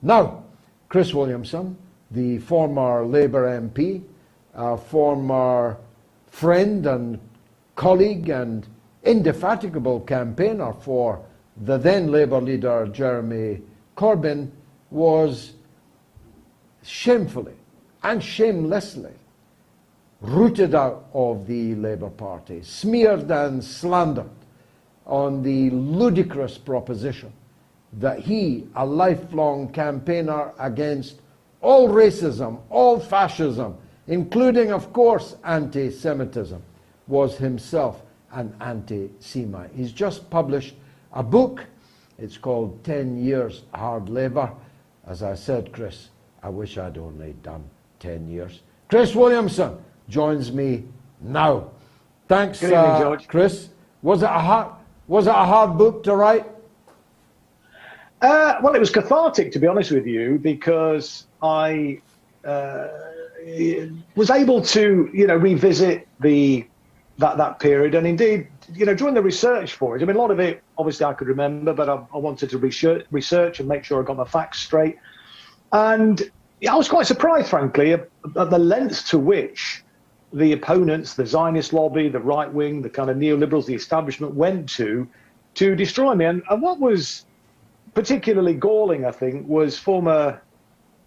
Now, Chris Williamson, the former Labour MP, a former friend and colleague and indefatigable campaigner for the then Labour leader Jeremy Corbyn, was shamefully and shamelessly rooted out of the Labour Party, smeared and slandered on the ludicrous proposition that he, a lifelong campaigner against all racism, all fascism, including, of course, anti-Semitism, was himself an anti-Semite. He's just published a book. It's called 10 Years Hard Labour. As I said, Chris, I wish I'd only done 10 years. Chris Williamson joins me now. Thanks, Good evening, George. Chris. Was it a hard book to write? Well, it was cathartic, to be honest with you, because I was able to, revisit that period, and indeed, during the research for it. I mean, a lot of it, obviously, I could remember, but I wanted to research and make sure I got my facts straight. And I was quite surprised, frankly, at the lengths to which the opponents, the Zionist lobby, the right wing, the kind of neoliberals, the establishment went to destroy me. And what was particularly galling, I think, was former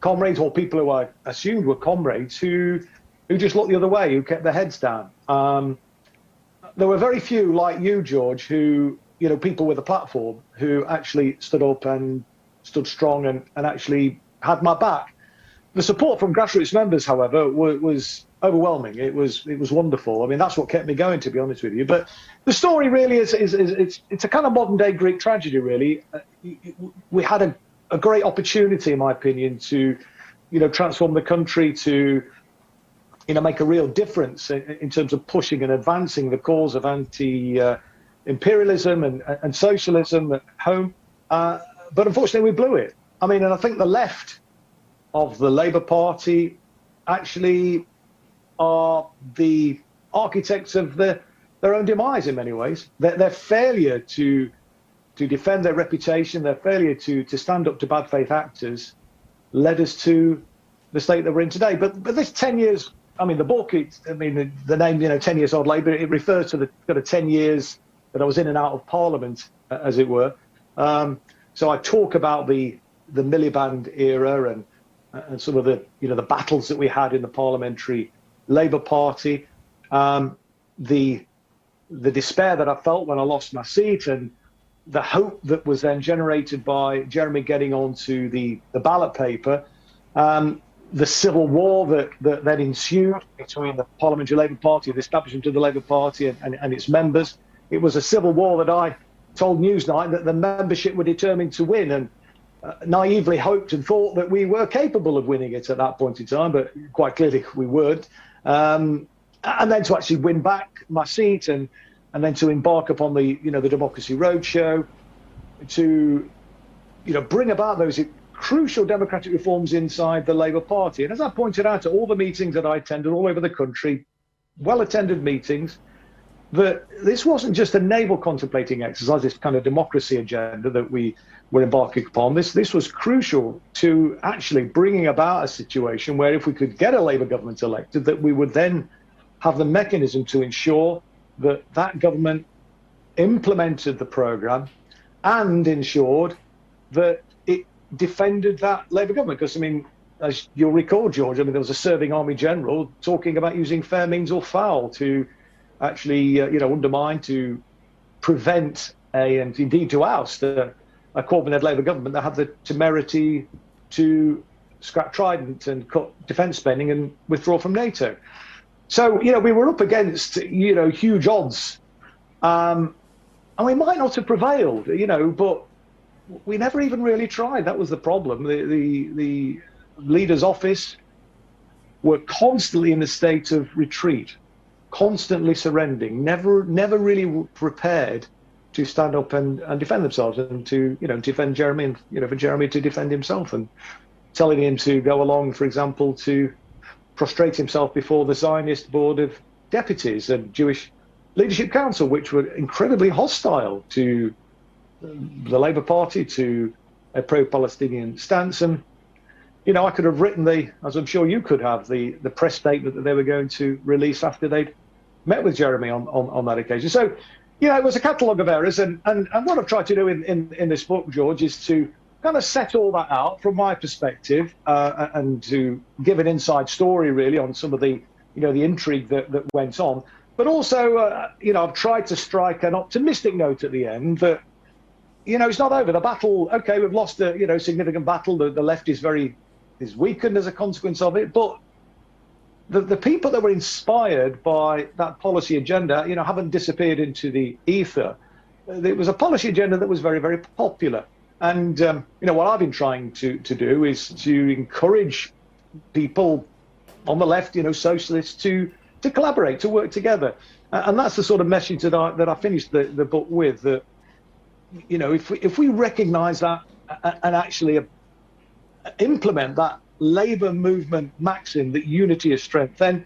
comrades, or people who I assumed were comrades, who just looked the other way, who kept their heads down. There were very few like you, George, who, people with a platform, who actually stood up and stood strong and actually had my back. The support from grassroots members, however, was overwhelming. It was wonderful. I mean, that's what kept me going, to be honest with you. But the story really is it's a kind of modern day Greek tragedy, really. We had a great opportunity, in my opinion, to, transform the country, to, make a real difference in terms of pushing and advancing the cause of anti-imperialism and socialism at home. But unfortunately, we blew it. I mean, and I think the left of the Labour Party actually are the architects of their own demise in many ways. Their failure to defend their reputation, their failure to stand up to bad faith actors led us to the state that we're in today. But this 10 years, I mean, the book, the name, 10 Years Hard Labour, it refers to the kind of 10 years that I was in and out of Parliament, as it were. So I talk about the Miliband era and some of the battles that we had in the parliamentary Labour Party, the despair that I felt when I lost my seat, and the hope that was then generated by Jeremy getting onto the ballot paper, the civil war that then ensued between the parliamentary Labour Party, the establishment of the Labour Party and its members. It was a civil war that I told Newsnight that the membership were determined to win, and naively hoped and thought that we were capable of winning it at that point in time, but quite clearly we weren't. And then to actually win back my seat, and then to embark upon the the Democracy Roadshow, to bring about those crucial democratic reforms inside the Labour Party. And as I pointed out at all the meetings that I attended all over the country, well-attended meetings, that this wasn't just a navel contemplating exercise, this kind of democracy agenda that we were embarking upon. This was crucial to actually bringing about a situation where if we could get a Labour government elected, that we would then have the mechanism to ensure that that government implemented the programme and ensured that it defended that Labour government. Because, I mean, as you'll recall, George, I mean, there was a serving Army General talking about using fair means or foul to actually, undermine, to prevent and indeed to oust a Corbyn-led Labour government that had the temerity to scrap Trident and cut defence spending and withdraw from NATO. So, we were up against, huge odds. And we might not have prevailed, but we never even really tried. That was the problem. The leader's office were constantly in a state of retreat, constantly surrendering, never really prepared to stand up and defend themselves, and to defend Jeremy, and for Jeremy to defend himself, and telling him to go along, for example, to prostrate himself before the Zionist Board of Deputies and Jewish Leadership Council, which were incredibly hostile to the Labour Party, to a pro-Palestinian stance. And, you know, I could have written as I'm sure you could have, the press statement that they were going to release after they'd met with Jeremy on that occasion. So, you know, it was a catalogue of errors. And what I've tried to do in this book, George, is to kind of set all that out from my perspective and to give an inside story, really, on some of the, you know, the intrigue that went on. But also, you know, I've tried to strike an optimistic note at the end that, you know, it's not over. The battle, okay, we've lost a, you know, significant battle. The left is weakened as a consequence of it. But the people that were inspired by that policy agenda, you know, haven't disappeared into the ether. It was a policy agenda that was very, very popular. And, you know, what I've been trying to do is to encourage people on the left, you know, socialists, to collaborate, to work together. And that's the sort of message that I finished the book with, that, you know, if we recognise that and actually implement that Labour movement maxim that unity is strength, then,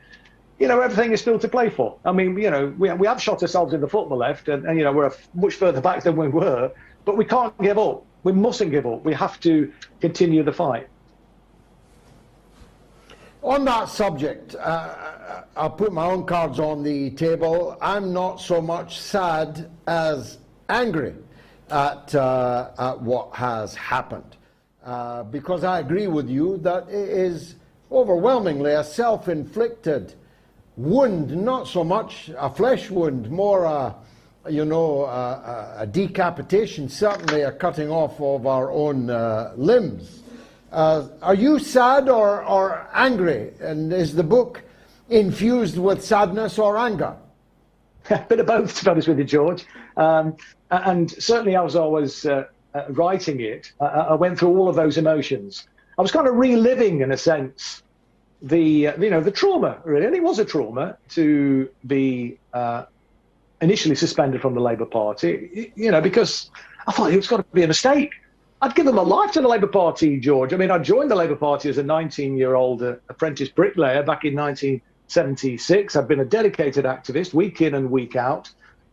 you know, everything is still to play for. I mean, you know, we have shot ourselves in the foot on the left, and you know, we're much further back than we were, but we can't give up. We mustn't give up. We have to continue the fight. On that subject, I'll put my own cards on the table. I'm not so much sad as angry at what has happened, because I agree with you that it is overwhelmingly a self-inflicted wound, not so much a flesh wound, more a decapitation, certainly a cutting off of our own limbs. Are you sad or angry? And is the book infused with sadness or anger? A bit of both, to be honest with you, George. And certainly as I was writing it, I went through all of those emotions. I was kind of reliving, in a sense, the trauma, really. And it was a trauma to be initially suspended from the Labour Party, you know, because I thought it was got to be a mistake. I'd given my life to the Labour Party, George. I mean, I joined the Labour Party as a 19-year-old apprentice bricklayer back in 1976. I've been a dedicated activist, week in and week out.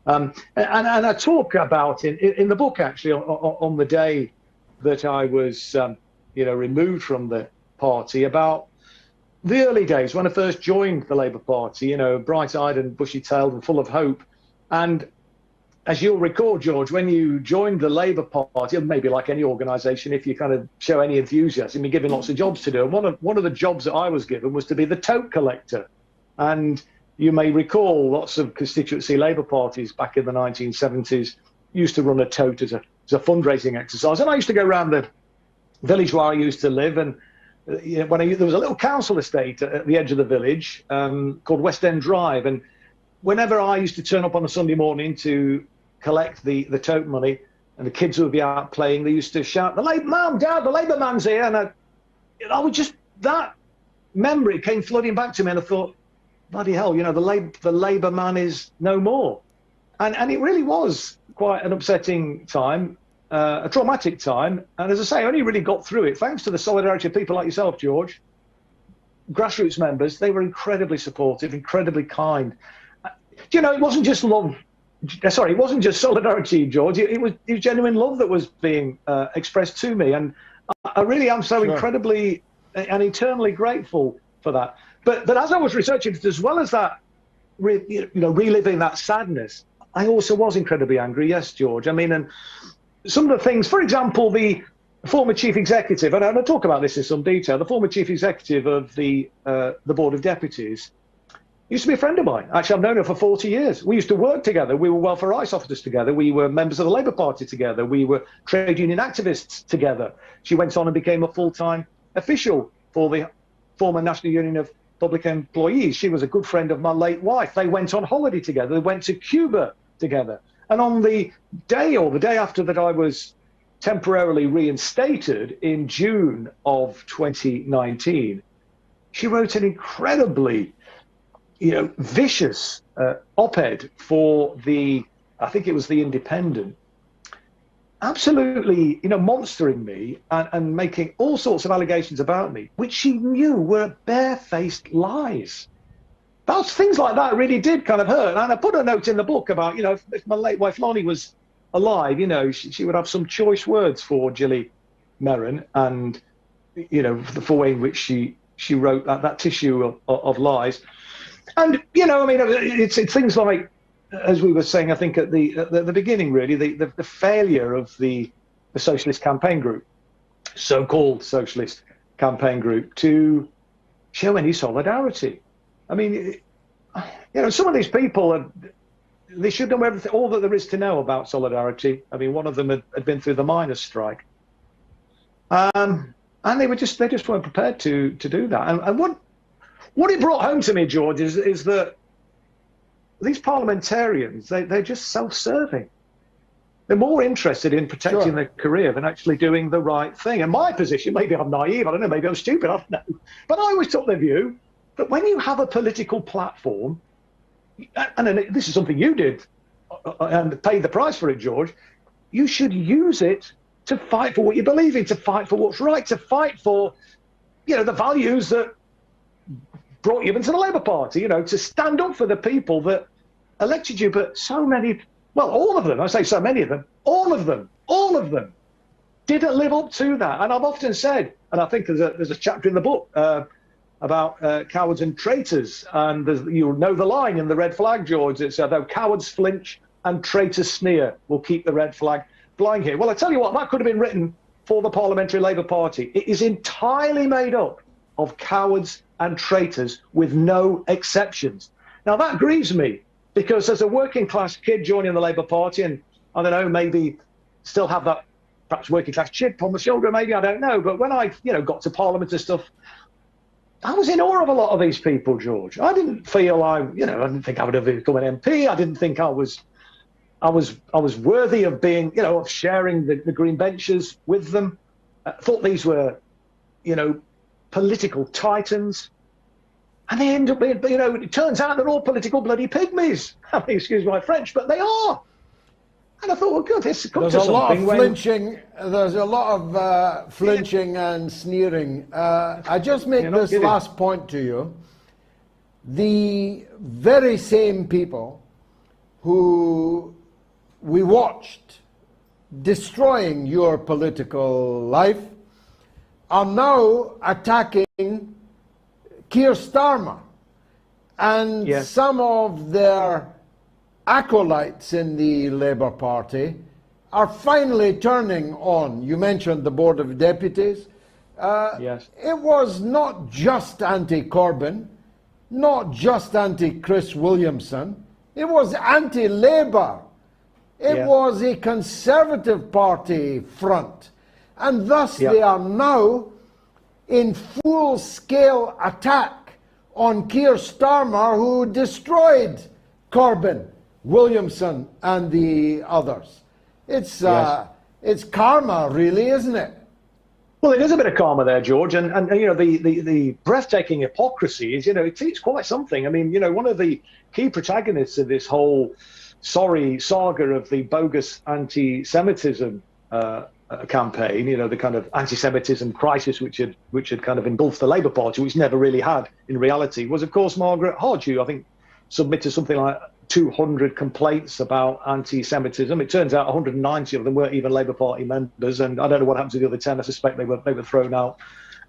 And I talk about in the book, actually, on the day that I was, removed from the party, about the early days when I first joined the Labour Party, you know, bright-eyed and bushy-tailed and full of hope. And as you'll recall, George, when you joined the Labour Party, and maybe like any organisation, if you kind of show any enthusiasm, you're given lots of jobs to do. And one of the jobs that I was given was to be the tote collector. And you may recall lots of constituency Labour parties back in the 1970s used to run a tote as a fundraising exercise. And I used to go around the village where I used to live, and there was a little council estate at the edge of the village called West End Drive. And whenever I used to turn up on a Sunday morning to collect the tote money, and the kids would be out playing, they used to shout, "Mum, Dad, the Labour man's here." And I would just, that memory came flooding back to me, and I thought, bloody hell, you know, the Labour man is no more. And it really was quite an upsetting time, a traumatic time. And as I say, I only really got through it thanks to the solidarity of people like yourself, George. Grassroots members, they were incredibly supportive, incredibly kind. You know, it wasn't just love. Sorry, it wasn't just solidarity, George. It was genuine love that was being expressed to me. And I really am so incredibly and eternally grateful for that. But as I was researching it, as well as that, reliving that sadness, I also was incredibly angry. Yes, George. I mean, and some of the things, for example, the former chief executive, and I'll talk about this in some detail, the former chief executive of the Board of Deputies used to be a friend of mine. Actually, I've known her for 40 years. We used to work together. We were welfare rights officers together. We were members of the Labour Party together. We were trade union activists together. She went on and became a full-time official for the former National Union of Public Employees. She was a good friend of my late wife. They went on holiday together. They went to Cuba together. And on the day after that I was temporarily reinstated in June of 2019, she wrote an incredibly vicious op-ed for I think it was the Independent, absolutely, monstering me and making all sorts of allegations about me, which she knew were barefaced lies. Those things like that really did kind of hurt. And I put a note in the book about, if my late wife Lonnie was alive, she would have some choice words for Gilly Merron and, the way in which she wrote that tissue of lies. And, I mean, it's things like, as we were saying, I think at the beginning, really, the failure of the Socialist Campaign Group, so-called Socialist Campaign Group, to show any solidarity. I mean, some of these people, they should know everything, all that there is to know about solidarity. I mean, one of them had been through the miners' strike. And they just weren't prepared to do that. And what it brought home to me, George, is that these parliamentarians, they're just self-serving. They're more interested in protecting their career than actually doing the right thing. And my position, maybe I'm naive, I don't know, maybe I'm stupid, I don't know. But I always took the view that when you have a political platform, and this is something you did and paid the price for it, George, you should use it to fight for what you believe in, to fight for what's right, to fight for, the values that brought you into the Labour Party, to stand up for the people that elected you. But so many, well, all of them, I say so many of them, all of them didn't live up to that. And I've often said, and I think there's a chapter in the book about cowards and traitors. And you'll know the line in the red flag, George. It's though cowards flinch and traitors sneer, will keep the red flag flying here. Well, I tell you what, that could have been written for the Parliamentary Labour Party. It is entirely made up of cowards and traitors with no exceptions. Now, that grieves me, because as a working class kid joining the Labour Party, and I don't know, maybe still have that perhaps working class chip on my shoulder, maybe, I don't know. But when I, got to Parliament and stuff, I was in awe of a lot of these people, George. I didn't feel I didn't think I would have become an MP. I didn't think I was worthy of being, of sharing the green benches with them. I thought these were, political titans. And they end up being, it turns out they're all political bloody pygmies. I mean, excuse my French, but they are. And I thought, well, good, this comes to something. There's a lot of flinching and sneering. I just make this last point to you. The very same people who we watched destroying your political life are now attacking Keir Starmer, and some of their acolytes in the Labour Party are finally turning on. You mentioned the Board of Deputies. It was not just anti-Corbyn, not just anti-Chris Williamson. It was anti-Labour. It was a Conservative Party front. And thus they are now in full-scale attack on Keir Starmer, who destroyed Corbyn, Williamson, and the others. It's karma, really, isn't it? Well, it is a bit of karma there, George, and the breathtaking hypocrisy is, it's quite something. I mean, one of the key protagonists of this whole sorry saga of the bogus anti-Semitism campaign, the kind of anti-Semitism crisis which had kind of engulfed the Labour Party, which never really had in reality, was of course Margaret Hodge, who I think submitted something like 200 complaints about anti-Semitism. It turns out 190 of them weren't even Labour Party members, and I don't know what happened to the other 10. I suspect they were thrown out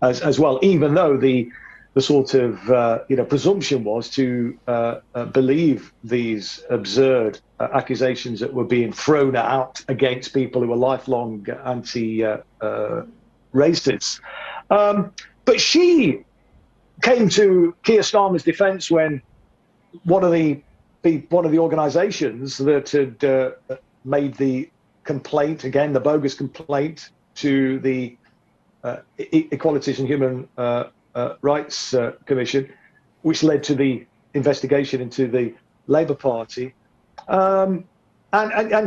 as well, even though the sort of presumption was to believe these absurd accusations that were being thrown out against people who were lifelong anti-racists. But she came to Keir Starmer's defence when one of the organisations that had made the complaint, again the bogus complaint, to the Equalities and Human Rights Commission, which led to the investigation into the Labour Party, and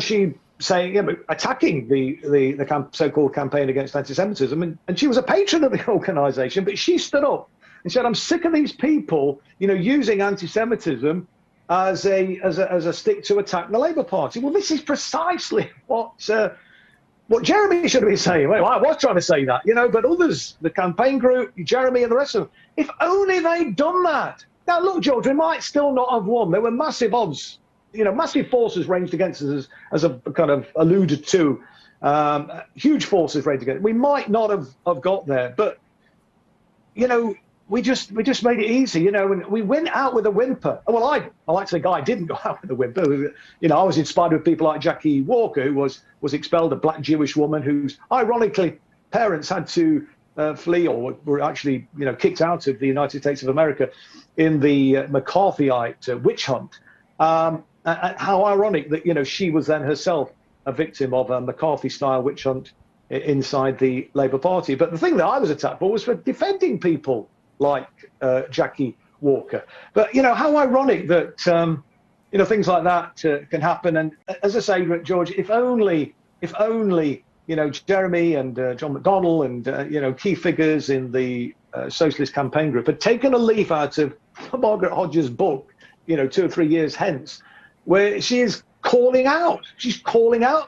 she saying, attacking the so-called campaign against anti-Semitism, and she was a patron of the organisation, but she stood up and said, "I'm sick of these people, using anti-Semitism as a stick to attack the Labour Party." Well, this is precisely what Jeremy should have been saying. Well, I was trying to say that, but others, the campaign group, Jeremy and the rest of them, if only they'd done that. Now, look, George, we might still not have won. There were massive odds, massive forces ranged against us, as I've kind of alluded to huge forces ready to go. We might not have got there, but we just made it easy, and we went out with a whimper. Well, I like to say, guy didn't go out with a whimper. I was inspired with people like Jackie Walker, who was expelled, a black Jewish woman whose, ironically, parents had to flee, or were actually, kicked out of the United States of America in the McCarthyite witch hunt. How ironic that, she was then herself a victim of a McCarthy-style witch hunt inside the Labour Party. But the thing that I was attacked for was for defending people like Jackie Walker. But, how ironic that, things like that can happen. And as I say, George, if only, Jeremy and John McDonnell and, key figures in the Socialist Campaign Group had taken a leaf out of Margaret Hodges' book, 2 or 3 years hence, where she is calling out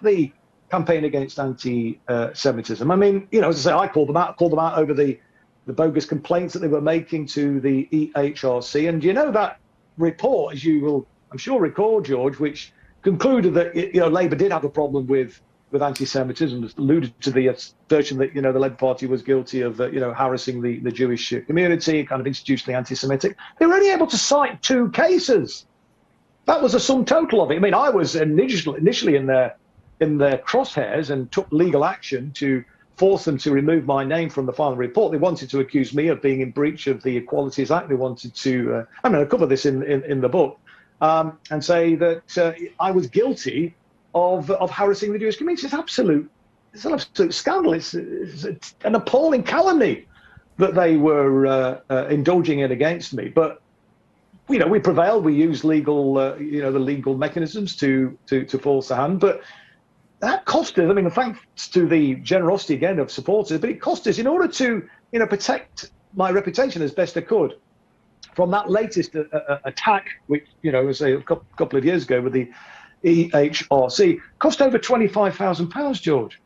the campaign against anti-Semitism. I mean, as I say, I called them out over the bogus complaints that they were making to the EHRC. And that report, as you will, I'm sure, recall, George, which concluded that Labour did have a problem with anti-Semitism, alluded to the assertion that the Labour Party was guilty of harassing the Jewish community, kind of institutionally anti-Semitic. They were only able to cite 2 cases. That was the sum total of it. I mean, I was initially in their crosshairs and took legal action to force them to remove my name from the final report. They wanted to accuse me of being in breach of the Equalities Act. They wanted to, I cover this in the book, and say that I was guilty of harassing the Jewish community. It's an absolute scandal. It's an appalling calumny that they were indulging in against me. But we prevailed. We used legal, the legal mechanisms to force the hand. But that cost us. I mean, thanks to the generosity again of supporters, but it cost us in order to, protect my reputation as best I could from that latest attack, which, was a couple of years ago with the EHRC, cost over £25,000, George.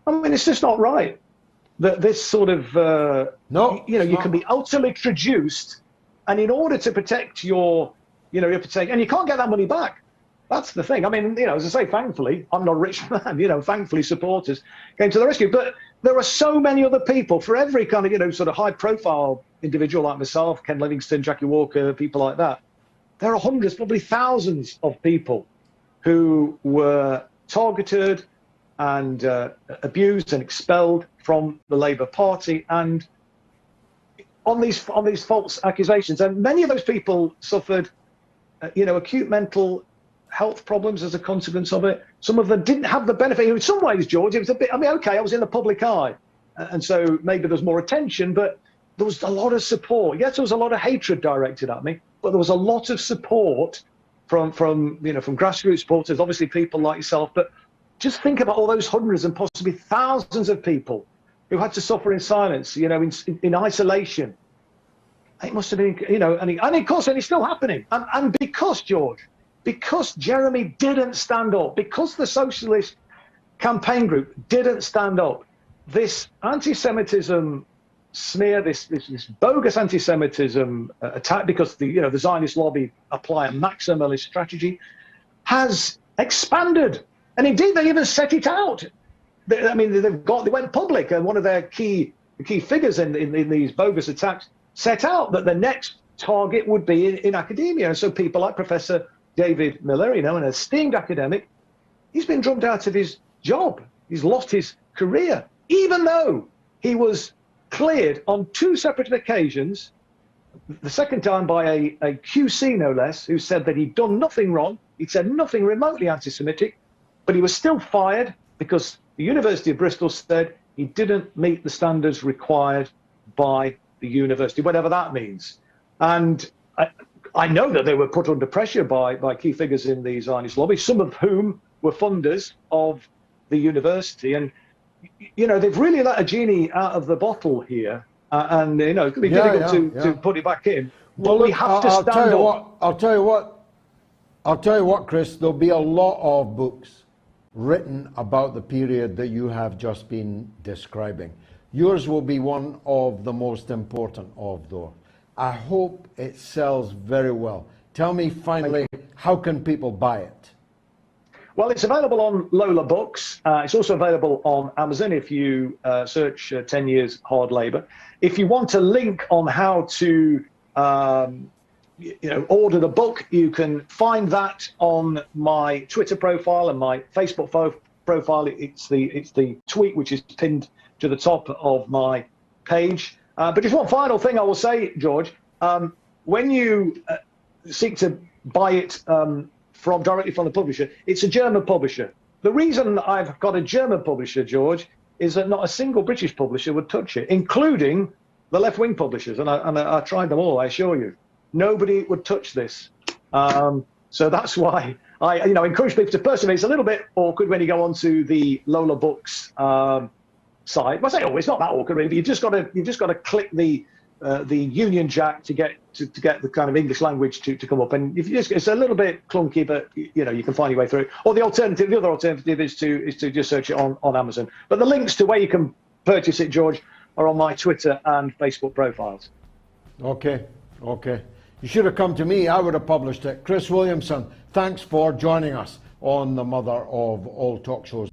I mean, it's just not right that this sort of, you can be utterly traduced, and in order to protect your, reputation, and you can't get that money back. That's the thing. I mean, as I say, thankfully, I'm not a rich man, thankfully supporters came to the rescue. But there are so many other people for every kind of, sort of high profile individual like myself, Ken Livingstone, Jackie Walker, people like that. There are hundreds, probably thousands of people who were targeted and abused and expelled from the Labour Party, and on these false accusations. And many of those people suffered, acute mental health problems as a consequence of it. Some of them didn't have the benefit. In some ways, George, it was a bit, okay, I was in the public eye, and so maybe there's more attention, but there was a lot of support. Yes, there was a lot of hatred directed at me, but there was a lot of support from grassroots supporters, obviously people like yourself. But just think about all those hundreds and possibly thousands of people who had to suffer in silence, in isolation. It must have been, and of course, and it's still happening. And because, George, because Jeremy didn't stand up, because the Socialist Campaign Group didn't stand up, this anti-Semitism smear, this bogus anti-Semitism attack, because the Zionist lobby apply a maximalist strategy, has expanded. And indeed, they even set it out. They went public, and one of their key figures in these bogus attacks set out that the next target would be in academia. And so people like Professor David Miller, an esteemed academic, he's been drummed out of his job. He's lost his career, even though he was cleared on 2 separate occasions, the second time by a QC, no less, who said that he'd done nothing wrong. He'd said nothing remotely anti-Semitic, but he was still fired because the University of Bristol said he didn't meet the standards required by the university, whatever that means. And I know that they were put under pressure by key figures in the Zionist lobby, some of whom were funders of the university. And, they've really let a genie out of the bottle here. And, it could be difficult to put it back in. Well, we have to stand up. I'll tell you what, Chris, there'll be a lot of books written about the period that you have just been describing. Yours will be one of the most important of those. I hope it sells very well. Tell me finally, how can people buy it? Well, it's available on Lola Books. It's also available on Amazon if you search 10 Years Hard Labour. If you want a link on how to order the book, you can find that on my Twitter profile and my Facebook profile. It's the tweet which is pinned to the top of my page. But just one final thing I will say, George, when you seek to buy it directly from the publisher, it's a German publisher. The reason I've got a German publisher, George, is that not a single British publisher would touch it, including the left-wing publishers. And I tried them all, I assure you. Nobody would touch this. So that's why I encourage people to persevere. It's a little bit awkward when you go onto the Lola Books site. Well, I say, it's not that awkward, really. But you've just got to click the Union Jack to get the kind of English language to come up, and if it's a little bit clunky, but you can find your way through it. Or the other alternative is to just search it on Amazon. But the links to where you can purchase it, George, are on my Twitter and Facebook profiles. Okay. You should have come to me. I would have published it. Chris Williamson, thanks for joining us on the mother of all talk shows.